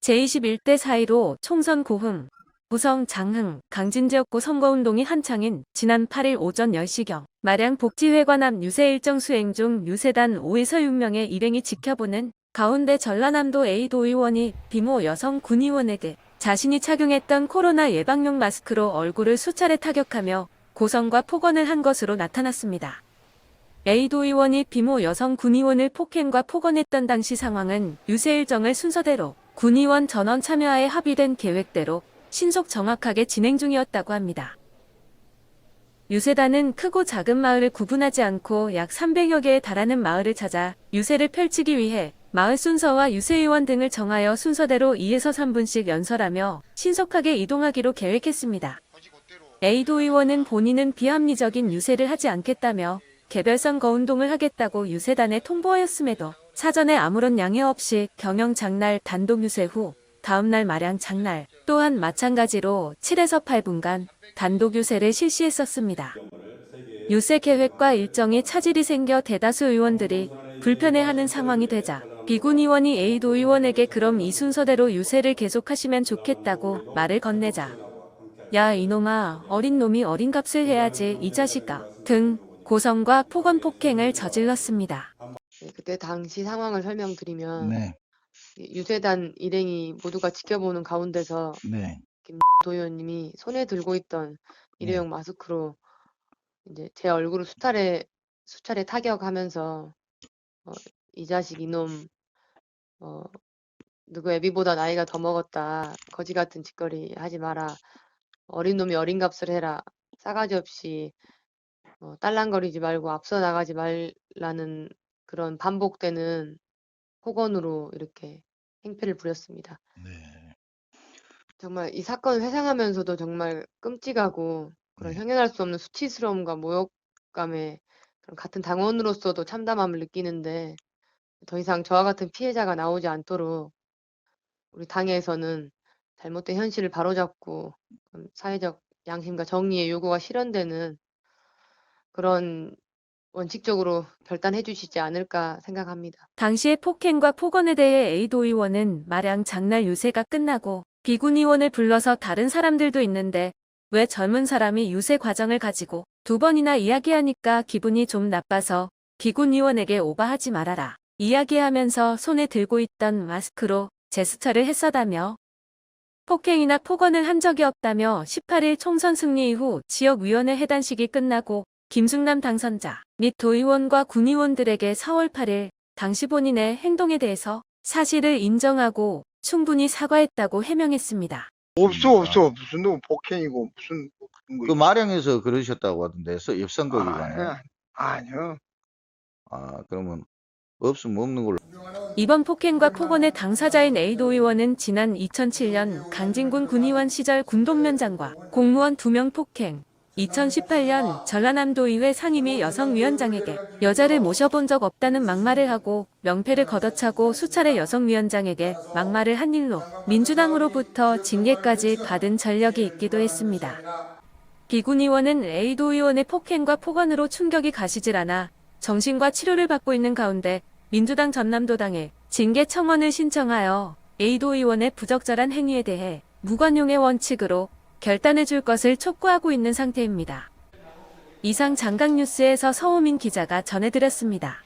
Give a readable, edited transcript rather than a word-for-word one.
제21대 4.15 총선 고흥, 부성 장흥, 강진지역구 선거운동이 한창인 지난 8일 오전 10시경 마량 복지회관 앞 유세 일정 수행 중 유세단 5에서 6명의 일행이 지켜보는 가운데 전라남도 A 도의원이 비모 여성 군의원에게 자신이 착용했던 코로나 예방용 마스크로 얼굴을 수차례 타격하며 고성과 폭언을 한 것으로 나타났습니다. A 도의원이 비모 여성 군의원을 폭행과 폭언했던 당시 상황은 유세 일정을 순서대로 군의원 전원 참여하에 합의된 계획대로 신속 정확하게 진행 중이었다고 합니다. 유세단은 크고 작은 마을을 구분하지 않고 약 300여 개에 달하는 마을을 찾아 유세를 펼치기 위해 마을 순서와 유세의원 등을 정하여 순서대로 2에서 3분씩 연설하며 신속하게 이동하기로 계획했습니다. A 도의원은 본인은 비합리적인 유세를 하지 않겠다며 개별 선거운동을 하겠다고 유세단에 통보하였음에도 사전에 아무런 양해 없이 경영 장날 단독 유세 후 다음날 마량 장날 또한 마찬가지로 7에서 8분간 단독 유세를 실시했었습니다. 유세 계획과 일정에 차질이 생겨 대다수 의원들이 불편해하는 상황이 되자 비군 의원이 A 도의원에게 그럼 이 순서대로 유세를 계속하시면 좋겠다고 말을 건네자 야 이놈아 어린 놈이 어린 값을 해야지 이 자식아 등 고성과 폭언 폭행을 저질렀습니다. 그때 당시 상황을 설명드리면 네, 유세단 일행이 모두가 지켜보는 가운데서 네, 김 도의원님이 손에 들고 있던 일회용 마스크로 이제 제 얼굴을 수차례 타격하면서 이 자식 이놈 누구 애비보다 나이가 더 먹었다. 거지 같은 짓거리 하지 마라. 어린 놈이 어린 값을 해라. 싸가지 없이 딸랑거리지 말고 앞서 나가지 말라는 그런 반복되는 폭언으로 이렇게 행패를 부렸습니다. 네, 정말 이 사건을 회상하면서도 정말 끔찍하고 그런 네. 형용할 수 없는 수치스러움과 모욕감에 그런 같은 당원으로서도 참담함을 느끼는데 더 이상 저와 같은 피해자가 나오지 않도록 우리 당에서는 잘못된 현실을 바로잡고 사회적 양심과 정의의 요구가 실현되는 그런 원칙적으로 결단해 주시지 않을까 생각합니다. 당시의 폭행과 폭언에 대해 A 도의원은 마량 장날 유세가 끝나고 비군 의원을 불러서 다른 사람들도 있는데 왜 젊은 사람이 유세 과정을 가지고 두 번이나 이야기하니까 기분이 좀 나빠서 비군 의원에게 오바하지 말아라. 이야기하면서 손에 들고 있던 마스크로 제스처를 했었다며 폭행이나 폭언을 한 적이 없다며 18일 총선 승리 이후 지역위원회 해단식이 끝나고 김승남 당선자 및 도의원과 군의원들에게 4월 8일 당시 본인의 행동에 대해서 사실을 인정하고 충분히 사과했다고 해명했습니다. 없어. 무슨 놈 폭행이고 무슨 그 마량에서 그러셨다고 하던데, 옆선거기관에. 아니요. 아, 그러면 없으면 없는 걸로. 이번 폭행과 폭언의 당사자인 A 도의원은 지난 2007년 강진군 군의원 시절 군동면장과 공무원 2명 폭행, 2018년 전라남도의회 상임위 여성위원장에게 여자를 모셔본 적 없다는 막말을 하고 명패를 걷어차고 수차례 여성위원장에게 막말을 한 일로 민주당으로부터 징계까지 받은 전력이 있기도 했습니다. 비군 의원은 A 도의원의 폭행과 폭언으로 충격이 가시질 않아 정신과 치료를 받고 있는 가운데 민주당 전남도당에 징계 청원을 신청하여 A 도의원의 부적절한 행위에 대해 무관용의 원칙으로 결단해 줄 것을 촉구하고 있는 상태입니다. 이상 장강뉴스에서 서우민 기자가 전해드렸습니다.